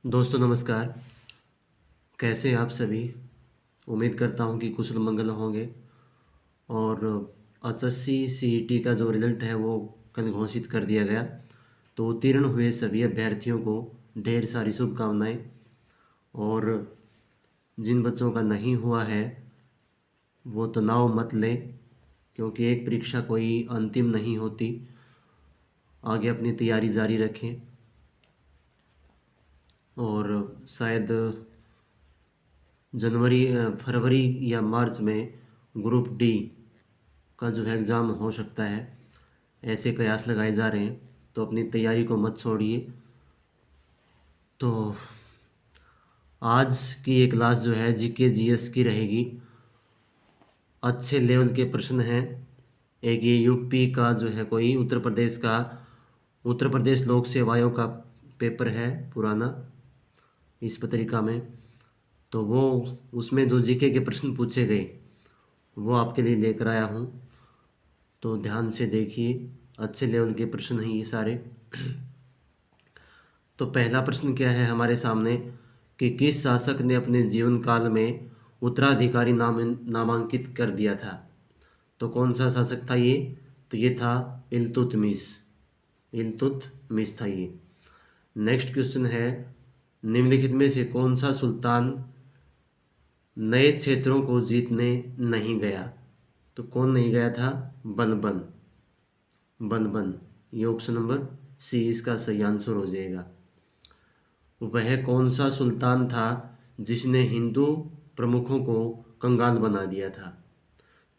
दोस्तों नमस्कार। कैसे हैं आप सभी? उम्मीद करता हूं कि कुशल मंगल होंगे। और एचएससी सीईटी का जो रिज़ल्ट है वो कल घोषित कर दिया गया। तो उत्तीर्ण हुए सभी अभ्यर्थियों को ढेर सारी शुभकामनाएं। और जिन बच्चों का नहीं हुआ है वो तनाव मत लें, क्योंकि एक परीक्षा कोई अंतिम नहीं होती। आगे अपनी तैयारी जारी रखें। और शायद फरवरी या मार्च में ग्रुप डी का जो है एग्ज़ाम हो सकता है। ऐसे कयास लगाए जा रहे हैं, तो अपनी तैयारी को मत छोड़िए। तो आज की ये क्लास जो है जीके जीएस की रहेगी। अच्छे लेवल के प्रश्न हैं। एक ये यूपी का जो है कोई उत्तर प्रदेश लोक सेवा आयोग का पेपर है पुराना, इस पत्रिका में। तो वो उसमें जो जीके के प्रश्न पूछे गए वो आपके लिए लेकर आया हूँ। तो ध्यान से देखिए, अच्छे लेवल के प्रश्न हैं ये सारे। तो पहला प्रश्न क्या है हमारे सामने कि किस शासक ने अपने जीवन काल में उत्तराधिकारी नामांकित कर दिया था? तो कौन सा शासक था ये? तो ये था इल्तुतमिश। इल्तुतमिश था ये। नेक्स्ट क्वेश्चन है, निम्नलिखित में से कौन सा सुल्तान नए क्षेत्रों को जीतने नहीं गया? तो कौन नहीं गया था? बलबन। बलबन, ये ऑप्शन नंबर सी इसका सही आंसर हो जाएगा। वह कौन सा सुल्तान था जिसने हिंदू प्रमुखों को कंगाल बना दिया था?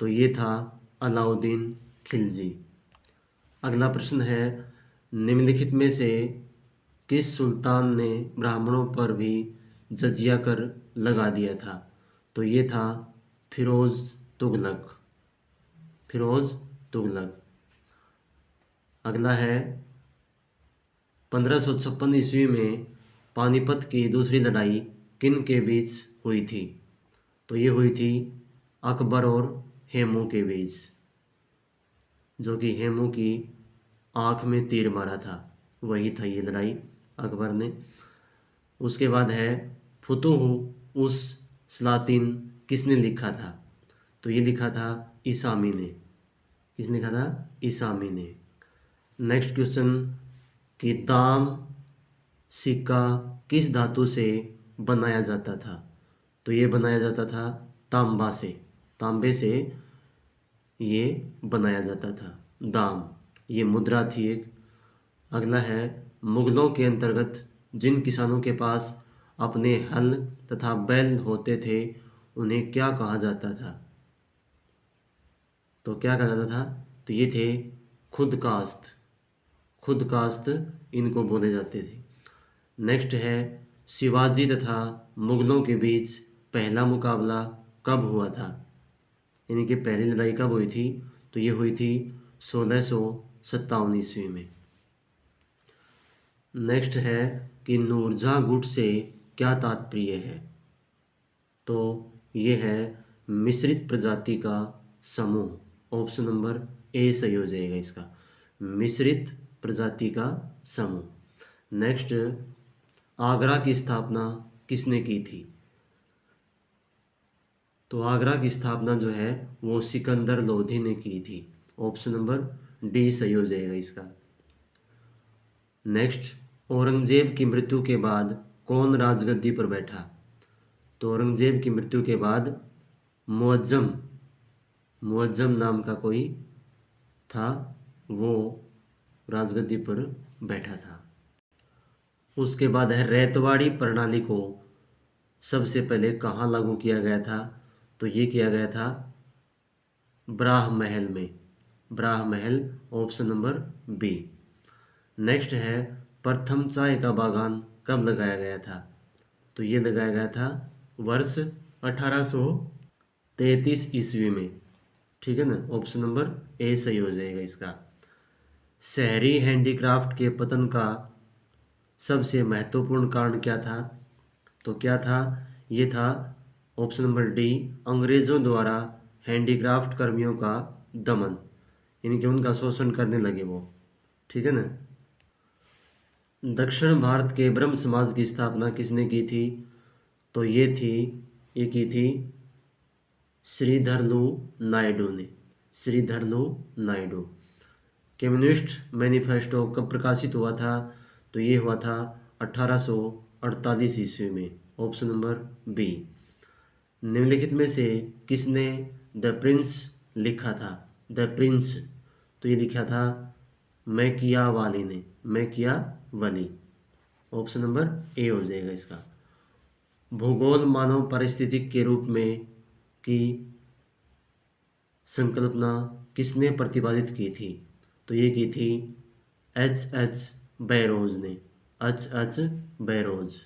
तो ये था अलाउद्दीन खिलजी। अगला प्रश्न है, निम्नलिखित में से किस सुल्तान ने ब्राह्मणों पर भी जजिया कर लगा दिया था? तो ये था फिरोज तुगलक। फिरोज तुगलक। अगला है, 1556 ईस्वी में पानीपत की दूसरी लड़ाई किन के बीच हुई थी? तो ये हुई थी अकबर और हेमू के बीच, जो कि हेमू की आँख में तीर मारा था, वही था ये लड़ाई अकबर ने। उसके बाद है, फुतुह उस सलातिन किसने लिखा था? तो ये लिखा था ईसामी ने। किसने लिखा था? ईसामी ने। नेक्स्ट क्वेश्चन कि दाम सिक्का किस धातु से बनाया जाता था? तो ये बनाया जाता था तांबा से। तांबे से ये बनाया जाता था दाम। ये मुद्रा थी एक। अगला है, मुगलों के अंतर्गत जिन किसानों के पास अपने हल तथा बैल होते थे उन्हें क्या कहा जाता था? तो क्या कहा जाता था? तो ये थे खुदकास्त। खुदकास्त इनको बोले जाते थे। नेक्स्ट है, शिवाजी तथा मुगलों के बीच पहला मुकाबला कब हुआ था? यानी कि पहली लड़ाई कब हुई थी? तो ये हुई थी 1657 ईस्वी में। नेक्स्ट है कि नूरजहाँ गुट से क्या तात्पर्य है? तो ये है मिश्रित प्रजाति का समूह। ऑप्शन नंबर ए सही हो जाएगा इसका, मिश्रित प्रजाति का समूह। नेक्स्ट, आगरा की स्थापना किसने की थी? तो आगरा की स्थापना जो है वो सिकंदर लोधी ने की थी। ऑप्शन नंबर डी सही हो जाएगा इसका। नेक्स्ट, औरंगजेब की मृत्यु के बाद कौन राजगद्दी पर बैठा? तो औरंगजेब की मृत्यु के बाद मुअज्जम मुअज्जम नाम का कोई था, वो राजगद्दी पर बैठा था। उसके बाद है, रैतवाड़ी प्रणाली को सबसे पहले कहाँ लागू किया गया था? तो ये किया गया था ब्राह महल में। ब्राह महल, ऑप्शन नंबर बी। नेक्स्ट है, प्रथम चाय का बागान कब लगाया गया था? तो ये लगाया गया था वर्ष 1833 ईस्वी में। ठीक है ना, ऑप्शन नंबर ए सही हो जाएगा इसका। शहरी हैंडीक्राफ्ट के पतन का सबसे महत्वपूर्ण कारण क्या था? तो क्या था? ये था ऑप्शन नंबर डी, अंग्रेज़ों द्वारा हैंडीक्राफ्ट कर्मियों का दमन, यानी कि उनका शोषण करने लगे वो। ठीक है ना। दक्षिण भारत के ब्रह्म समाज की स्थापना किसने की थी? तो ये की थी श्रीधरलू नायडू ने। श्रीधरलू नायडू। कम्युनिस्ट मैनिफेस्टो कब प्रकाशित हुआ था? तो ये हुआ था 1848 ईस्वी में। Option number B. निम्नलिखित में से किसने द प्रिंस लिखा था? द प्रिंस, तो ये लिखा था मैकियावाली ने। मैकियावली। ऑप्शन नंबर ए हो जाएगा इसका। भूगोल मानव पारिस्थितिक के रूप में की संकल्पना किसने प्रतिपादित की थी? तो ये की थी एच बैरोज ने। H barrows.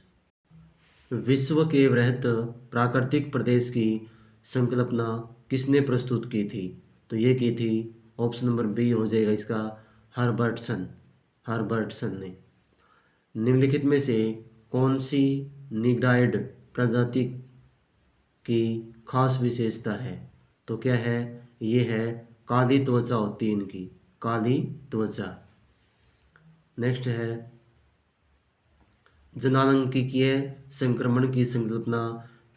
विश्व के वृहत प्राकृतिक प्रदेश की संकल्पना किसने प्रस्तुत की थी? तो ये की थी, ऑप्शन नंबर बी हो जाएगा इसका, हर्बर्टसन। हर्बर्टसन ने। निम्नलिखित में से कौन सी निग्राइड प्रजाति की खास विशेषता है? तो क्या है? ये है काली त्वचा होती है इनकी। काली त्वचा। नेक्स्ट है जनांगीय संक्रमण की संकल्पना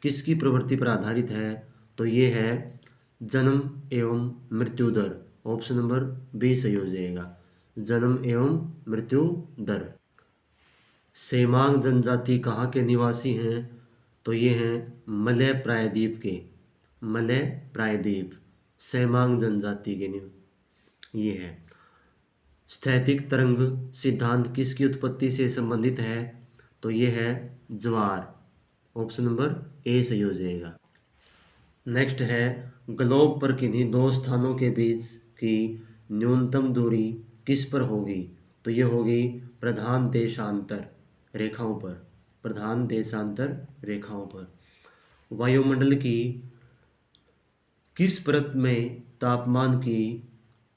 किसकी प्रवृत्ति पर आधारित है? तो ये है जन्म एवं मृत्यु दर। ऑप्शन नंबर बी सही हो जाएगा, जन्म एवं मृत्यु दर। सेमांग जनजाति कहाँ के निवासी हैं? तो ये हैं मलय प्रायद्वीप के। मलय प्रायद्वीप सेमांग जनजाति के ये है। स्थैतिक तरंग सिद्धांत किसकी उत्पत्ति से संबंधित है? तो ये है ज्वार। ऑप्शन नंबर ए सही हो जाएगा। नेक्स्ट है ग्लोब पर किन्हीं दो स्थानों के बीच की न्यूनतम दूरी किस पर होगी? तो ये होगी प्रधान देशांतर रेखाओं पर। प्रधान देशांतर रेखाओं पर। वायुमंडल की किस परत में तापमान की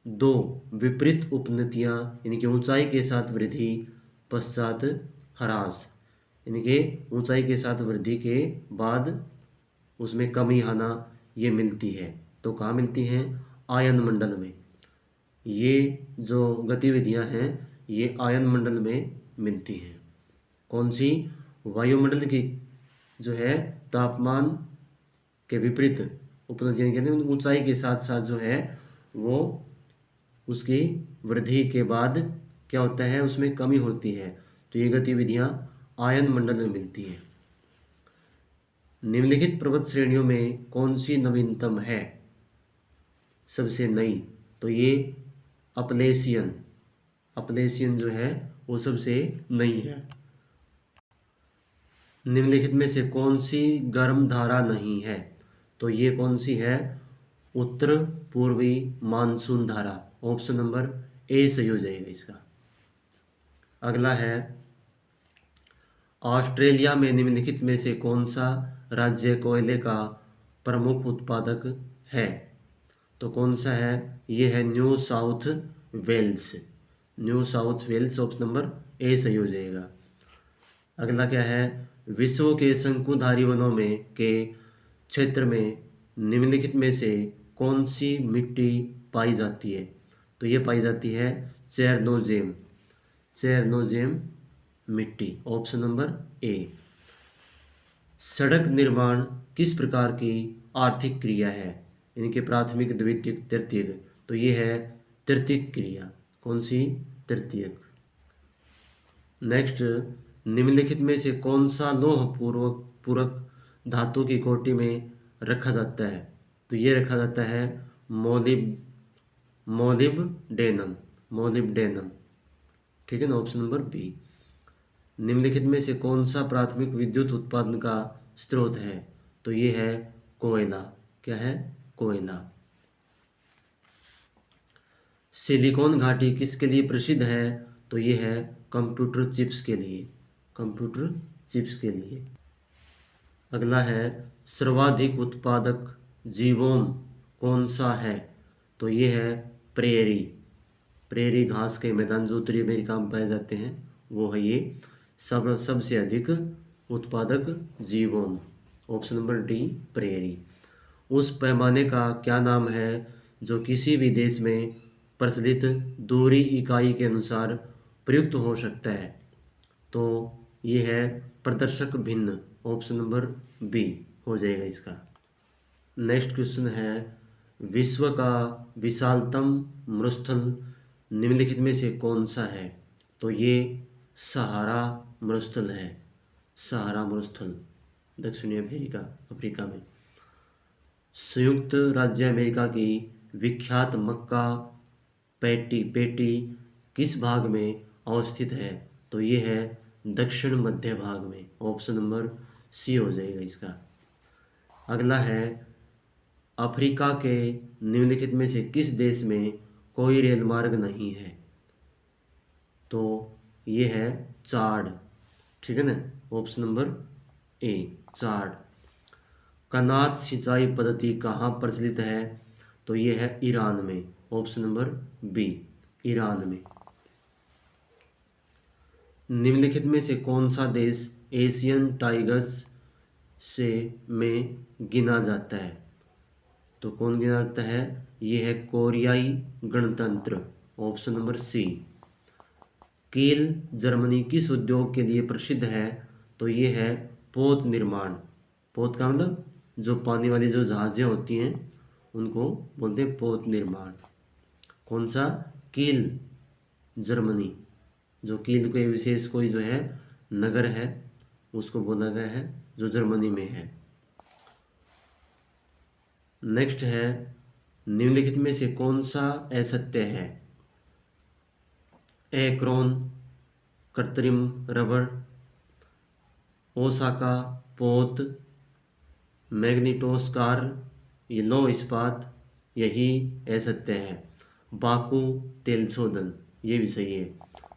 दो विपरीत उपनतियां यानी कि ऊंचाई के साथ वृद्धि पश्चात ह्रास, यानी कि ऊंचाई के साथ वृद्धि के बाद उसमें कमी आना, ये मिलती है? तो कहाँ मिलती हैं? आयन मंडल में। ये जो गतिविधियां हैं ये आयन मंडल में मिलती हैं। कौन सी? वायुमंडल की जो है तापमान के विपरीत उपनतियां कहते हैं, ऊंचाई के साथ साथ जो है वो उसकी वृद्धि के बाद क्या होता है, उसमें कमी होती है। तो ये गतिविधियां आयन मंडल में मिलती हैं। निम्नलिखित पर्वत श्रेणियों में कौन सी नवीनतम है, सबसे नई? तो ये अपलेशियन। अपलेशियन जो है वो सबसे नई है। निम्नलिखित में से कौन सी गर्म धारा नहीं है? तो ये कौन सी है? उत्तर पूर्वी मानसून धारा। ऑप्शन नंबर ए सही हो जाएगा इसका। अगला है ऑस्ट्रेलिया में निम्नलिखित में से कौन सा राज्य कोयले का प्रमुख उत्पादक है? तो कौन सा है? ये है New South Wales. New South Wales. Option number A सही हो जाएगा। अगला क्या है? विश्व के शंकुधारी वनों में के क्षेत्र में निम्नलिखित में से कौन सी मिट्टी पाई जाती है? तो ये पाई जाती है चेरनोजेम। चेरनोजेम मिट्टी। ऑप्शन नंबर ए। सड़क निर्माण किस प्रकार की आर्थिक क्रिया है? इनके प्राथमिक द्वितीयक तृतीयक। तो ये है तृतीयक क्रिया। कौन सी? तृतीयक। नेक्स्ट, निम्नलिखित में से कौन सा लोह पूर्वक पूरक धातु की कोटि में रखा जाता है? तो ये रखा जाता है मोलिब्डेनम। मोलिब्डेनम। ठीक है ना, ऑप्शन नंबर बी। निम्नलिखित में से कौन सा प्राथमिक विद्युत उत्पादन का स्रोत है? तो ये है कोयला। क्या है? कोयला। सिलिकॉन घाटी किसके लिए प्रसिद्ध है? तो ये है कंप्यूटर चिप्स के लिए। कंप्यूटर चिप्स के लिए। अगला है सर्वाधिक उत्पादक जीवोम कौन सा है? तो ये है प्रेरी। प्रेरी घास के मैदान जो उत्तरी अमेरिका में पाए जाते हैं वो है ये सबसे अधिक उत्पादक जीवोम। Option number D prairie. उस पैमाने का क्या नाम है जो किसी भी देश में प्रचलित दूरी इकाई के अनुसार प्रयुक्त हो सकता है? तो ये है प्रदर्शक भिन्न, ऑप्शन नंबर बी हो जाएगा इसका। नेक्स्ट क्वेश्चन है, विश्व का विशालतम मरुस्थल निम्नलिखित में से कौन सा है? तो ये सहारा मरुस्थल है, सहारा मरुस्थल दक्षिणी अफ्रीका अफ्रीका में। संयुक्त राज्य अमेरिका की विख्यात मक्का पेटी पेटी किस भाग में अवस्थित है? तो ये है दक्षिण मध्य भाग में, ऑप्शन नंबर सी हो जाएगा इसका। अगला है, अफ्रीका के निम्नलिखित में से किस देश में कोई रेल मार्ग नहीं है? तो ये है चाड, ठीक है ना, ऑप्शन नंबर ए चाड। कनात सिंचाई पद्धति कहाँ प्रचलित है? तो ये है ईरान में, ऑप्शन नंबर बी ईरान में। निम्नलिखित में से कौन सा देश एशियन टाइगर्स से में गिना जाता है? तो कौन गिना जाता है? ये है कोरियाई गणतंत्र, ऑप्शन नंबर सी। कील जर्मनी किस उद्योग के लिए प्रसिद्ध है? तो ये है पोत निर्माण। पोत का मतलब जो पानी वाली जो जहाज़ें होती हैं उनको बोलते हैं पोत निर्माण। कौन सा? कील जर्मनी, जो कील के विशेष कोई जो है नगर है उसको बोला गया है जो जर्मनी में है। नेक्स्ट है, निम्नलिखित में से कौन सा असत्य है? एक्रोन कृत्रिम रबड़, ओसाका पोत, मैग्नीटोस्कार ये लौह इस्पात, यही असत्य है। बाकू तेल शोधन ये भी सही है,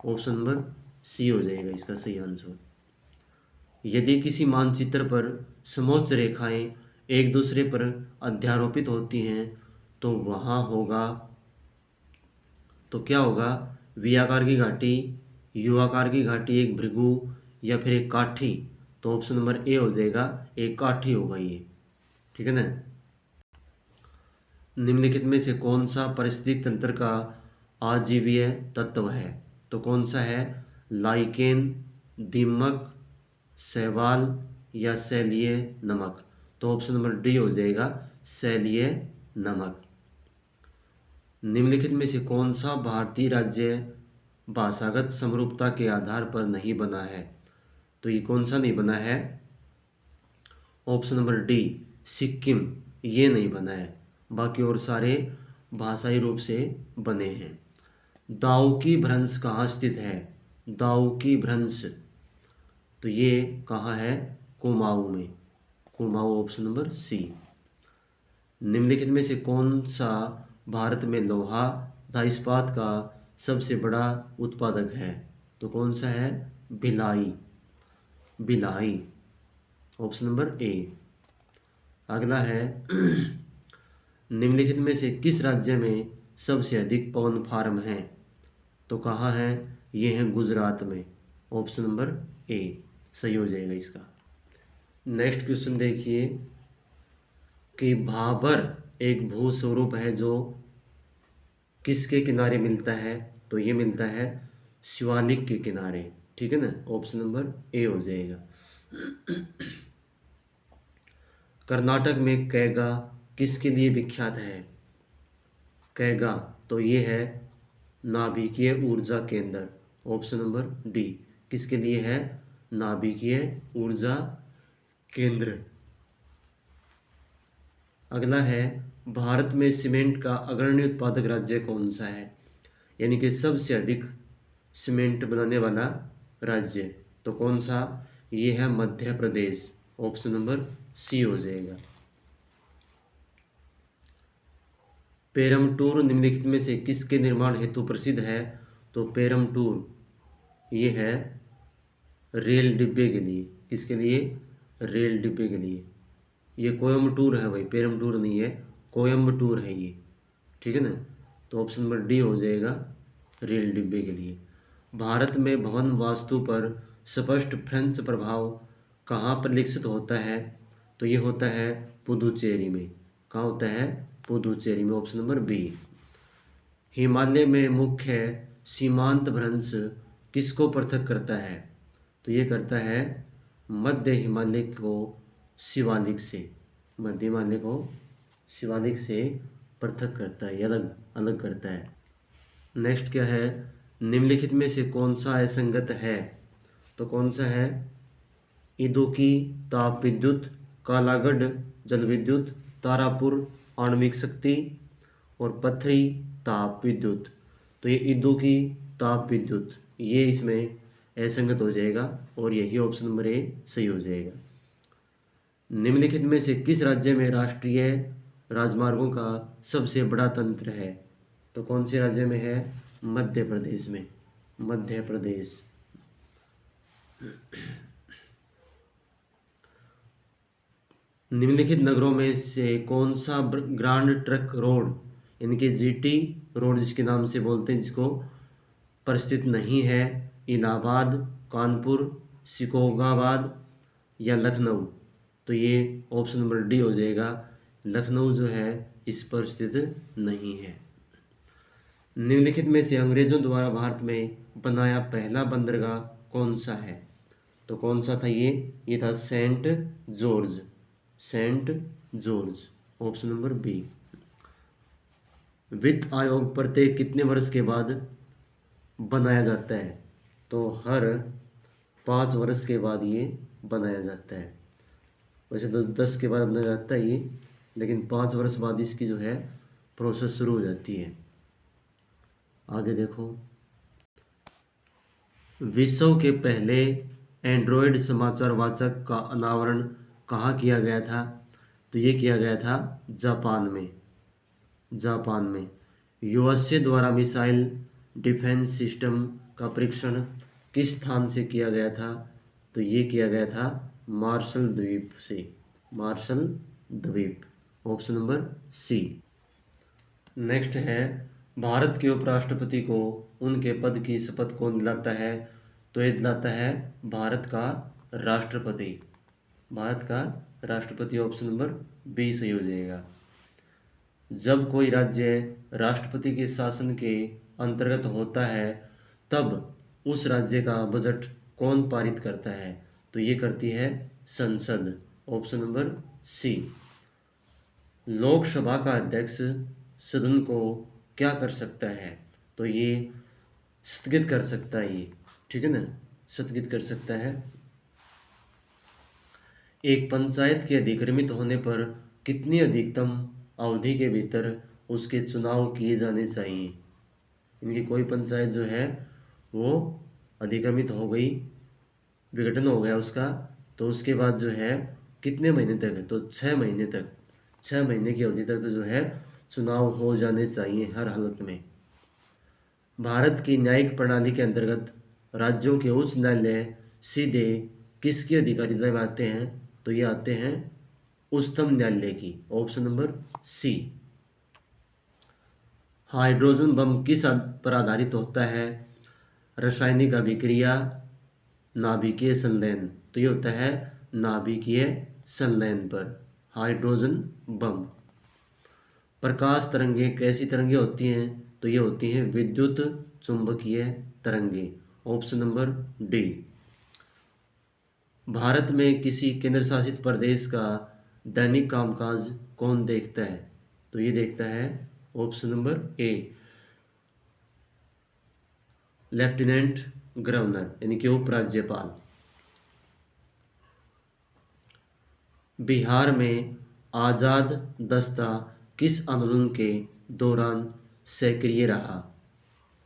ऑप्शन नंबर सी हो जाएगा इसका सही आंसर। यदि किसी मानचित्र पर समोच्च रेखाएं एक दूसरे पर अध्यारोपित होती हैं तो वहाँ होगा, तो क्या होगा? वी आकार की घाटी, यू आकार की घाटी, एक भृगु या फिर एक काठी। तो ऑप्शन नंबर ए हो जाएगा, एक काठी होगा ये, ठीक है ना। निम्नलिखित में से कौन सा पारिस्थितिक तंत्र का आजीवीय तत्व है? तो कौन सा है? लाइकेन, दीमक, शैवाल या शैलीय नमक। तो ऑप्शन नंबर डी हो जाएगा, शैलीय नमक। निम्नलिखित में से कौन सा भारतीय राज्य भाषागत समरूपता के आधार पर नहीं बना है? तो ये कौन सा नहीं बना है? ऑप्शन नंबर डी सिक्किम ये नहीं बना है, बाकी और सारे भाषाई रूप से बने हैं। दाऊ की भ्रंश कहाँ स्थित है? दाऊ की भ्रंश, तो ये कहाँ है? कुमाऊं में, कुमाऊं ऑप्शन नंबर सी। निम्नलिखित में से कौन सा भारत में लोहा तथा इस्पात का सबसे बड़ा उत्पादक है? तो कौन सा है? भिलाई, भिलाई ऑप्शन नंबर ए। अगला है निम्नलिखित में से किस राज्य में सबसे अधिक पवन फार्म हैं? तो कहाँ है? ये है गुजरात में, ऑप्शन नंबर ए सही हो जाएगा इसका। नेक्स्ट क्वेश्चन देखिए कि भाबर एक भूस्वरूप है जो किसके किनारे मिलता है? तो ये मिलता है शिवालिक के किनारे, ठीक है ना, ऑप्शन नंबर ए हो जाएगा। कर्नाटक में कैगा किसके लिए विख्यात है? कैगा, तो ये है नाभिकीय ऊर्जा केंद्र, ऑप्शन नंबर डी किसके लिए है? नाभिकीय ऊर्जा केंद्र। अगला है, भारत में सीमेंट का अग्रणी उत्पादक राज्य कौन सा है? यानी कि सबसे अधिक सीमेंट बनाने वाला राज्य, तो कौन सा? ये है मध्य प्रदेश, ऑप्शन नंबर सी हो जाएगा। पेरमटूर निम्नलिखित में से किसके निर्माण हेतु प्रसिद्ध है? तो पेरमटूर ये है रेल डिब्बे के लिए, किसके लिए? रेल डिब्बे के लिए। ये कोयम्बटूर है भाई, पेरमटूर नहीं है, कोयम्बटूर है ये, ठीक है ना, तो ऑप्शन नंबर डी हो जाएगा रेल डिब्बे के लिए। भारत में भवन वास्तु पर स्पष्ट फ्रेंच प्रभाव कहाँ परिलक्षित होता है? तो ये होता है पुदुचेरी में। कहाँ होता है? पुदुचेरी में, ऑप्शन नंबर बी। हिमालय में मुख्य सीमांत भ्रंश किसको पृथक करता है? तो ये करता है मध्य हिमालय को शिवालिक से, मध्य हिमालय को शिवालिक से पृथक करता है, अलग अलग करता है। नेक्स्ट क्या है, निम्नलिखित में से कौन सा असंगत है? तो कौन सा है? इदुक्की ताप विद्युत, कालागढ़ जल विद्युत, तारापुर आणविक शक्ति और पथरी ताप विद्युत। तो ये इदुक्की ताप विद्युत ये इसमें असंगत हो जाएगा और यही ऑप्शन नंबर ए सही हो जाएगा। निम्नलिखित में से किस राज्य में राष्ट्रीय राजमार्गों का सबसे बड़ा तंत्र है? तो कौन से राज्य में है? मध्य प्रदेश में, मध्य प्रदेश। निम्नलिखित नगरों में से कौन सा ग्रांड ट्रक रोड यानी कि जीटी रोड जिसके नाम से बोलते हैं जिसको, पर स्थित नहीं है? इलाहाबाद, कानपुर, सिकोगाबाद या लखनऊ? तो ये ऑप्शन नंबर डी हो जाएगा, लखनऊ जो है इस पर स्थित नहीं है। निम्नलिखित में से अंग्रेजों द्वारा भारत में बनाया पहला बंदरगाह कौन सा है? तो कौन सा था ये था Saint George, Saint George, option number B. वित्त आयोग प्रत्येक कितने वर्ष के बाद बनाया जाता है? तो हर 5 वर्ष के बाद ये बनाया जाता है। वैसे तो 10 के बाद बनाया जाता है ये, लेकिन 5 वर्ष बाद इसकी जो है प्रोसेस शुरू हो जाती है। आगे देखो, विश्व के पहले एंड्रॉयड समाचार वाचक का अनावरण कहाँ किया गया था? तो ये किया गया था जापान में, जापान में। यूएसए द्वारा मिसाइल डिफेंस सिस्टम का परीक्षण किस स्थान से किया गया था? तो ये किया गया था मार्शल द्वीप से, मार्शल द्वीप, ऑप्शन नंबर सी। नेक्स्ट है, भारत के उपराष्ट्रपति को उनके पद की शपथ कौन दिलाता है? तो ये दिलाता है भारत का राष्ट्रपति, भारत का राष्ट्रपति, ऑप्शन नंबर बी सही हो जाएगा। जब कोई राज्य राष्ट्रपति के शासन के अंतर्गत होता है तब उस राज्य का बजट कौन पारित करता है? तो ये करती है संसद, ऑप्शन नंबर सी। लोकसभा का अध्यक्ष सदन को क्या कर सकता है? तो ये स्थगित कर सकता है, ये ठीक है ना, स्थगित कर सकता है। एक पंचायत के अधिक्रमित होने पर कितनी अधिकतम अवधि के भीतर उसके चुनाव किए जाने चाहिए? इनकी कोई पंचायत जो है वो अधिक्रमित हो गई, विघटन हो गया उसका, तो उसके बाद जो है कितने महीने तक? तो 6 महीने तक, 6 महीने की अवधि तक जो है चुनाव हो जाने चाहिए हर हालत में। भारत की न्यायिक प्रणाली के अंतर्गत राज्यों के उच्च न्यायालय सीधे किसकी अधिकारिता में आते हैं? तो ये आते हैं उच्चतम न्यायालय की, option number C. Hydrogen bomb किस पर आधारित होता है? रासायनिक अभिक्रिया, नाभिकीय संलयन? तो ये होता है नाभिकीय संलयन पर हाइड्रोजन बम। प्रकाश तरंगें कैसी तरंगें होती हैं? तो ये होती हैं विद्युत चुंबकीय तरंगें, ऑप्शन नंबर डी। भारत में किसी केंद्र शासित प्रदेश का दैनिक कामकाज कौन देखता है? तो ये देखता है ऑप्शन नंबर ए, लेफ्टिनेंट गवर्नर यानी कि उपराज्यपाल। बिहार में आज़ाद दस्ता किस आंदोलन के दौरान सक्रिय रहा?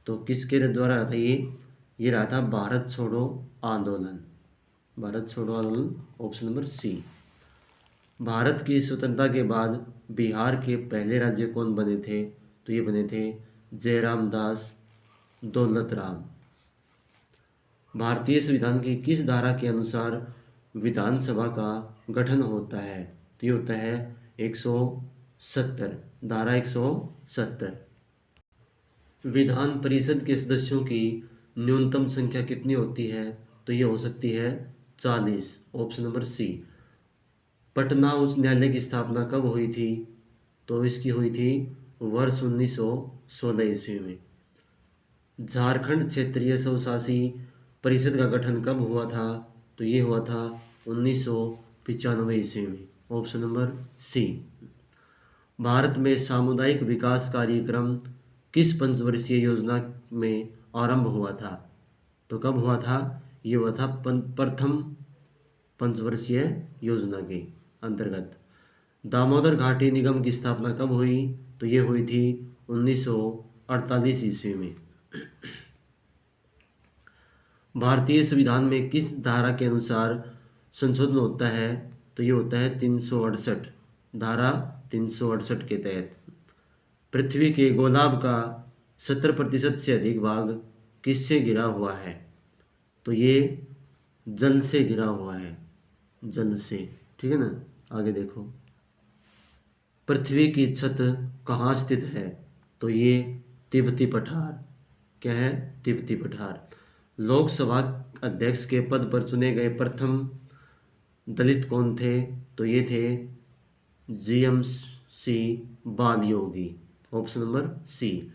तो किसके द्वारा रहा था ये रहा था भारत छोड़ो आंदोलन, भारत छोड़ो आंदोलन, ऑप्शन नंबर सी। भारत की स्वतंत्रता के बाद बिहार के पहले राज्य कौन बने थे? तो ये बने थे जयराम दास दौलत राम। भारतीय संविधान की किस धारा के अनुसार विधानसभा का गठन होता है? तो ये होता है 170, धारा 170। विधान परिषद के सदस्यों की न्यूनतम संख्या कितनी होती है? तो ये हो सकती है 40, ऑप्शन नंबर सी। पटना उच्च न्यायालय की स्थापना कब हुई थी? तो इसकी हुई थी वर्ष 1916 ईस्वी में। झारखंड क्षेत्रीय स्वशासी परिषद का गठन कब हुआ था? तो ये हुआ था 1995 ईस्वी में। Option number C. भारत में सामुदायिक विकास कार्यक्रम किस पंचवर्षीय योजना में आरंभ हुआ था? तो कब हुआ था? ये हुआ था प्रथम पंचवर्षीय योजना के अंतर्गत। दामोदर घाटी निगम की स्थापना कब हुई? तो ये हुई थी 1948 ईस्वी में। भारतीय संविधान में किस धारा के अनुसार संशोधन होता है? तो ये होता है 368, धारा 368 के तहत। पृथ्वी के गोलार्ध का 70% से अधिक भाग किससे घिरा हुआ है? तो ये जल से घिरा हुआ है, जल से। ठीक है ना। आगे देखो, पृथ्वी की छत कहाँ स्थित है? तो ये तिब्बती पठार। क्या है? तिब्बती पठार। लोकसभा अध्यक्ष के पद पर चुने गए प्रथम दलित कौन थे? तो ये थे GMC Bal Yogi. Option number C.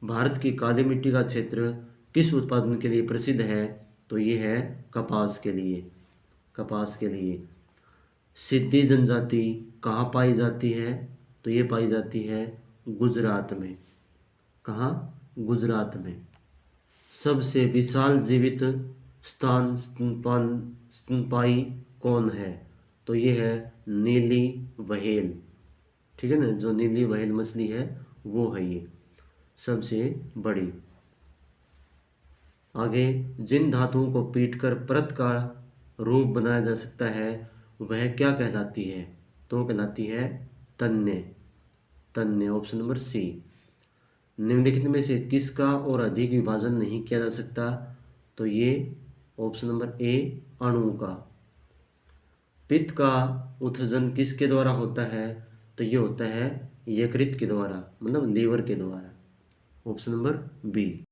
Bharat की काली मिट्टी का क्षेत्र किस उत्पादन के लिए प्रसिद्ध है? तो ये है कपास के लिए, कपास के लिए। सिद्धी जनजाति कहाँ पाई जाती है? तो ये पाई जाती है गुजरात में। कहाँ? गुजरात में। सबसे विशाल जीवित स्तनपायी कौन है? तो ये है नीली व्हेल। ठीक है ना, जो नीली व्हेल मछली है वो है ये सबसे बड़ी। आगे, जिन धातुओं को पीटकर परत का रूप बनाया जा सकता है वह क्या कहलाती है? तो कहलाती है तन्य। तन्य। Option number C. निम्नलिखित में से किसका और अधिक विभाजन नहीं किया जा सकता? तो ये ऑप्शन नंबर ए, अणु का। पित्त का उत्सर्जन किसके द्वारा होता है? तो ये होता है यकृत के द्वारा, मतलब लीवर के द्वारा। Option number B.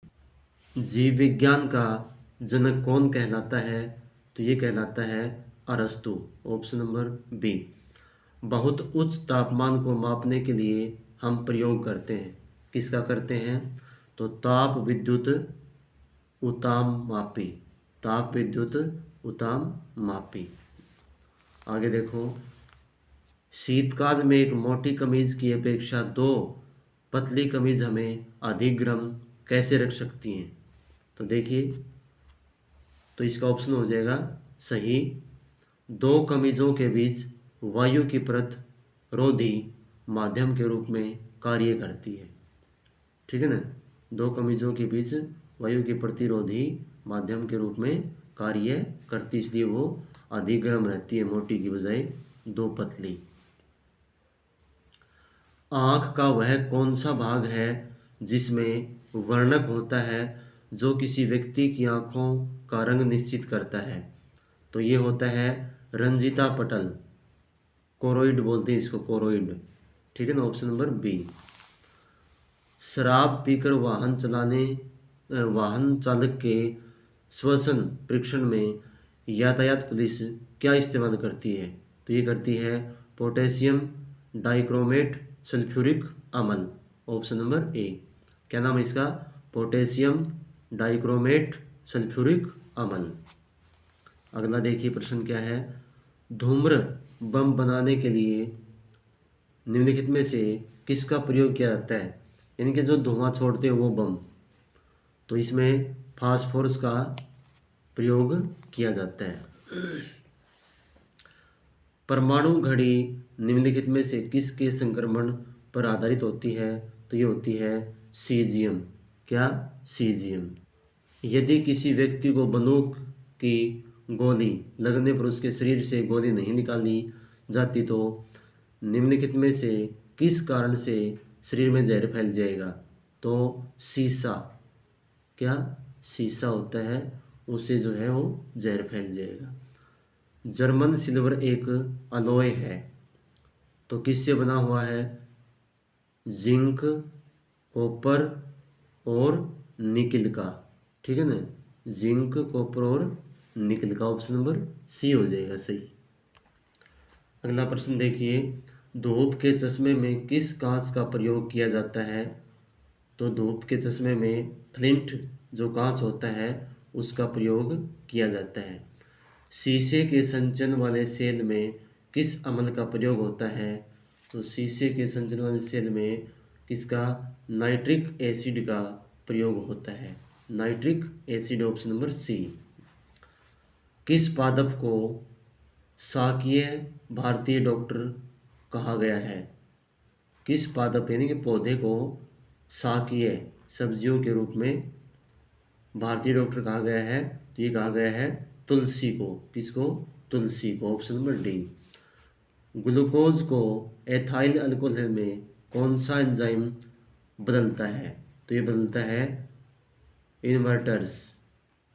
जीव विज्ञान का जनक कौन कहलाता है? तो ये कहलाता है अरस्तु। Option number B. बहुत उच्च तापमान को मापने के लिए हम प्रयोग करते हैं, किसका करते हैं? तो ताप विद्युत उताममापी। ताप विद्युत उताममापी। आगे देखो, शीतकाल में एक मोटी कमीज की अपेक्षा दो पतली कमीज हमें अधिक गर्म कैसे रख सकती हैं? तो देखिए, तो इसका ऑप्शन हो जाएगा सही। दो कमीजों के बीच वायु की परत रोधी माध्यम के रूप में कार्य करती है। ठीक है ना। दो कमीजों के बीच वायु की प्रतिरोधी माध्यम के रूप में कार्य करती, इसलिए वो अधिक गर्म रहती है मोटी की बजाय दो पतली। आँख का वह कौन सा भाग है जिसमें वर्णक होता है जो किसी व्यक्ति की आँखों का रंग निश्चित करता है? तो ये होता है रंजिता पटल। कोरोइड बोलते हैं इसको, कोरोइड। ठीक है ना। Option number B. शराब पीकर वाहन चालक के श्वसन परीक्षण में यातायात पुलिस क्या इस्तेमाल करती है? तो ये करती है पोटेशियम डाइक्रोमेट सल्फ्यूरिक अम्ल। ऑप्शन नंबर ए। क्या नाम है इसका? पोटेशियम डाइक्रोमेट सल्फ्यूरिक अम्ल। अगला देखिए प्रश्न क्या है। धूम्र बम बनाने के लिए निम्नलिखित में से किसका प्रयोग किया जाता है? यानी कि जो धुआं छोड़ते हैं वो बम। तो इसमें फास्फोरस का प्रयोग किया जाता है। परमाणु घड़ी निम्नलिखित में से किसके संक्रमण पर आधारित होती है? तो ये होती है सीजियम। क्या? सीजियम। यदि किसी व्यक्ति को बंदूक की गोली लगने पर उसके शरीर से गोली नहीं निकाली जाती तो निम्नलिखित में से किस कारण से शरीर में जहर फैल जाएगा? तो शीशा। क्या? शीशा होता है, उससे जो है वो जहर फैल जाएगा। जर्मन सिल्वर एक अलॉय है, तो किससे बना हुआ है? जिंक, कॉपर और निकिल का। ठीक है ना। जिंक, कॉपर और निकिल का। ऑप्शन नंबर सी हो जाएगा सही। अगला प्रश्न देखिए, धूप के चश्मे में किस कांच का प्रयोग किया जाता है? तो धूप के चश्मे में फ्लिंट जो कांच होता है उसका प्रयोग किया जाता है। शीशे के संचन वाले सेल में किस अम्ल का प्रयोग होता है? तो शीशे के संचन वाले सेल में किसका? नाइट्रिक एसिड का प्रयोग होता है। Nitric acid, option number C. किस पादप को शाकीय भारतीय डॉक्टर कहा गया है? किस पादप यानी कि पौधे को शाकीय सब्जियों के रूप में भारतीय डॉक्टर कहा गया है? तो ये कहा गया है तुलसी को। किसको? तुलसी को, ऑप्शन नंबर डी। ग्लूकोज को एथाइल अल्कोहल में कौन सा एंजाइम बदलता है? तो ये बदलता है इन्वर्टर्स।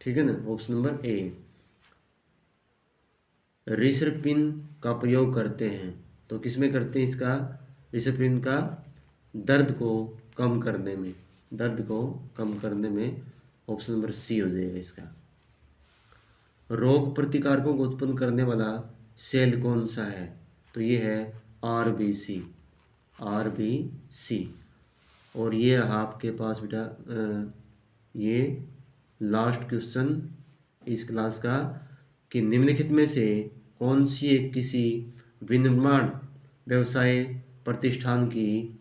ठीक है ना, ऑप्शन नंबर ए। रिसरपिन का प्रयोग करते हैं तो किसमें करते हैं इसका? रिसरपिन का दर्द को कम करने में, दर्द को कम करने में, ऑप्शन नंबर सी हो जाएगा इसका। रोग प्रतिकारकों को उत्पन्न करने वाला सेल कौन सा है? तो ये है आरबीसी, आरबीसी। और ये रहा आपके पास बेटा ये लास्ट क्वेश्चन इस क्लास का कि निम्नलिखित में से कौन सी एक किसी विनिर्माण व्यवसाय प्रतिष्ठान की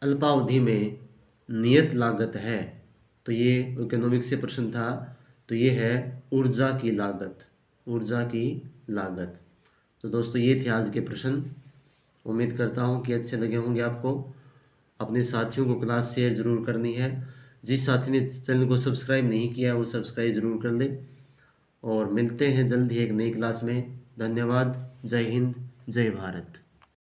अल्पावधि में नियत लागत है? तो ये इकोनॉमिक्स से प्रश्न था। तो ये है ऊर्जा की लागत, ऊर्जा की लागत। तो दोस्तों ये थे आज के प्रश्न। उम्मीद करता हूँ कि अच्छे लगे होंगे आपको। अपने साथियों को क्लास शेयर ज़रूर करनी है। जिस साथी ने चैनल को सब्सक्राइब नहीं किया वो सब्सक्राइब ज़रूर कर ले। और मिलते हैं जल्द ही एक नई क्लास में। धन्यवाद। जय हिंद, जय भारत।